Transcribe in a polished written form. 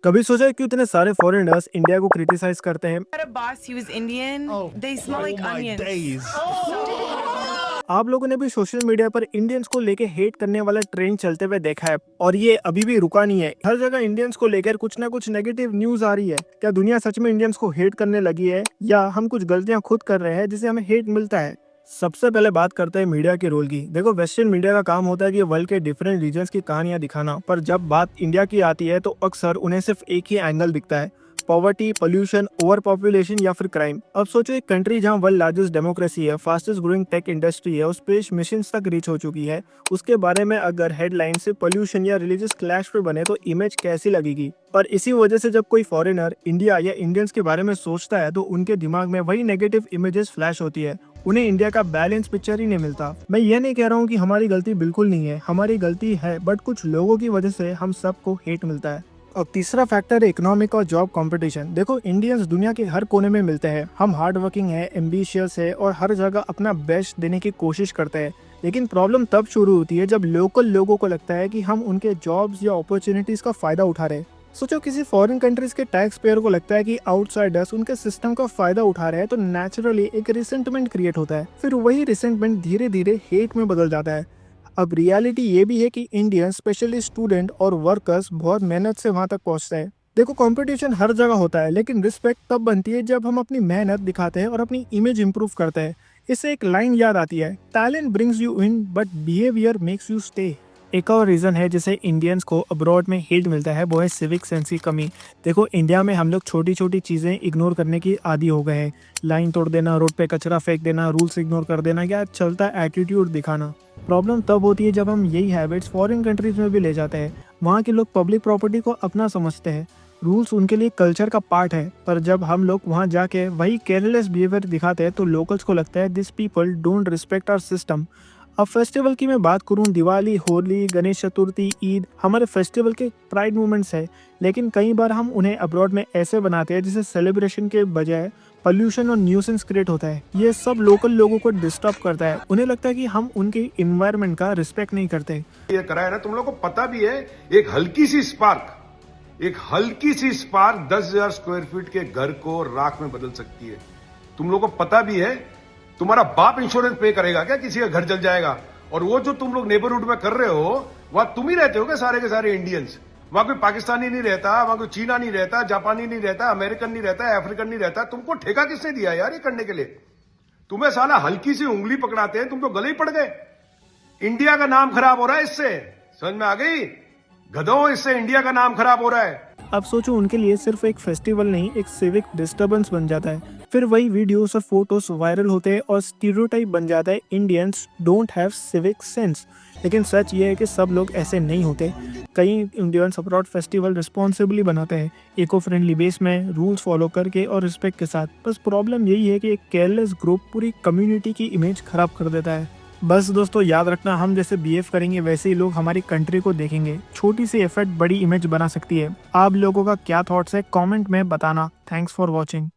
कभी सोचा है क्यों इतने सारे फॉरेनर्स इंडिया को क्रिटिसाइज करते हैं? Had a boss, he was Indian. They smell like onions. आप लोगों ने भी सोशल मीडिया पर इंडियंस को लेके हेट करने वाला ट्रेंड चलते हुए देखा है और ये अभी भी रुका नहीं है। हर जगह इंडियंस को लेकर कुछ ना कुछ नेगेटिव न्यूज आ रही है। क्या दुनिया सच में इंडियंस को हेट करने लगी है या हम कुछ गलतियां खुद कर रहे हैं जिससे हमें हेट मिलता है? सबसे पहले बात करते हैं मीडिया के रोल की। देखो, वेस्टर्न मीडिया का काम होता है कि वर्ल्ड के डिफरेंट रीजन्स की कहानियां दिखाना, पर जब बात इंडिया की आती है तो अक्सर उन्हें सिर्फ एक ही एंगल दिखता है, पॉवर्टी, पोल्यूशन, ओवर पॉपुलेशन या फिर क्राइम। अब सोचो, एक कंट्री जहां वर्ल्ड लार्जेस्ट डेमोक्रेसी है, फास्टेस्ट ग्रोइंग टेक इंडस्ट्री है और स्पेस मिशन तक रीच हो चुकी है, उसके बारे में अगर हेडलाइन से पोल्यूशन या रिलीजियस क्लैश पे बने तो इमेज कैसी लगेगी? और इसी वजह से जब कोई फॉरेनर इंडिया या इंडियंस के बारे में सोचता है तो उनके दिमाग में वही नेगेटिव इमेजेस फ्लैश होती है। उन्हें इंडिया का बैलेंस पिक्चर ही नहीं मिलता। मैं ये नहीं कह रहा हूँ कि हमारी गलती बिल्कुल नहीं है, हमारी गलती है, बट कुछ लोगों की वजह से हम सबको हेट मिलता है। और तीसरा फैक्टर है इकोनॉमिक और जॉब कंपटीशन। देखो, इंडियंस दुनिया के हर कोने में मिलते हैं। हम हार्ड वर्किंग है, एम्बिशियस है और हर जगह अपना बेस्ट देने की कोशिश करते हैं। लेकिन प्रॉब्लम तब शुरू होती है जब लोकल लोगों को लगता है कि हम उनके जॉब्स या अपॉर्चुनिटीज का फायदा उठा रहे हैं। सोचो, किसी फॉरेन कंट्रीज के टैक्स पेयर को लगता है कि आउटसाइडर्स उनके सिस्टम का फायदा उठा रहे हैं, तो नेचुरली एक रिसेंटमेंट क्रिएट होता है। फिर वही रिसेंटमेंट धीरे धीरे हेट में बदल जाता है। अब रियलिटी ये भी है कि इंडियन स्पेशली स्टूडेंट और वर्कर्स बहुत मेहनत से वहां तक पहुंचते हैं। देखो, कंपटीशन हर जगह होता है, लेकिन रिस्पेक्ट तब बनती है जब हम अपनी मेहनत दिखाते हैं और अपनी इमेज इंप्रूव करते हैं। इससे एक लाइन याद आती है, talent brings you in but behaviour makes you stay. एक और रीज़न है जिसे इंडियंस को अब्रॉड में हेट मिलता है, वो है सिविक सेंस की कमी। देखो, इंडिया में हम लोग छोटी छोटी चीज़ें इग्नोर करने की आदी हो गए हैं। लाइन तोड़ देना, रोड पे कचरा फेंक देना, रूल्स इग्नोर कर देना या चलता एटीट्यूड दिखाना। प्रॉब्लम तब होती है जब हम यही हैबिट्स फॉरेन कंट्रीज में भी ले जाते हैं। वहाँ के लोग पब्लिक प्रॉपर्टी को अपना समझते हैं, रूल्स उनके लिए कल्चर का पार्ट है, पर जब हम लोग वहाँ जाके वही केयरलेस बिहेवियर दिखाते हैं तो लोकल्स को लगता है this people don't respect our system. अब फेस्टिवल की मैं बात करूं, दिवाली, होली, गणेश चतुर्थी, ईद हमारे फेस्टिवल के प्राइड मूवमेंट्स है, लेकिन कई बार हम उन्हें अब्रॉड में ऐसे बनाते हैं जिसे सेलिब्रेशन के बजाय पोल्यूशन और न्यूसेंस क्रिएट होता है। ये सब लोकल लोगों को डिस्टर्ब करता है। उन्हें लगता है कि हम उनके इन्वायरमेंट का रिस्पेक्ट नहीं करते। ये करा है ना, तुम लोग को पता भी है, एक हल्की सी स्पार्क 10,000 स्क्वायर फीट के घर को राख में बदल सकती है। तुम लोग को पता भी है। तुम्हारा बाप इंश्योरेंस पे करेगा क्या किसी का घर जल जाएगा? और वो जो तुम लोग नेबरहुड में कर रहे हो, वहां तुम ही रहते हो क्या सारे के सारे इंडियंस? वहां कोई पाकिस्तानी नहीं रहता, वहां कोई चीना नहीं रहता, जापानी नहीं रहता, अमेरिकन नहीं रहता, अफ्रीकन नहीं रहता। तुमको ठेका किसने दिया यार ये करने के लिए? तुम्हें साला हल्की सी उंगली पकड़ाते हैं, तुम तो गले ही पड़ गए। इंडिया का नाम खराब हो रहा है इससे, समझ में आ गई? गधों, इससे इंडिया का नाम खराब हो रहा है। अब सोचो, उनके लिए सिर्फ एक फेस्टिवल नहीं, एक सिविक डिस्टर्बेंस बन जाता है। फिर वही वीडियोस और फोटोज वायरल होते हैं और स्टीरियोटाइप बन जाता है, Indians don't have civic sense. लेकिन सच ये है कि सब लोग ऐसे नहीं होते। कई इंडियंस अब्रॉड फेस्टिवल रिस्पॉन्सिबली बनाते हैं, इको फ्रेंडली बेस में, रूल्स फॉलो करके और रिस्पेक्ट के साथ। बस प्रॉब्लम यही है कि एक केयरलेस ग्रुप पूरी कम्युनिटी की इमेज खराब कर देता है। बस दोस्तों, याद रखना, हम जैसे बिहेव करेंगे वैसे ही लोग हमारी कंट्री को देखेंगे। छोटी सी एफर्ट बड़ी इमेज बना सकती है। आप लोगों का क्या थॉट्स है कमेंट में बताना। Thanks for watching.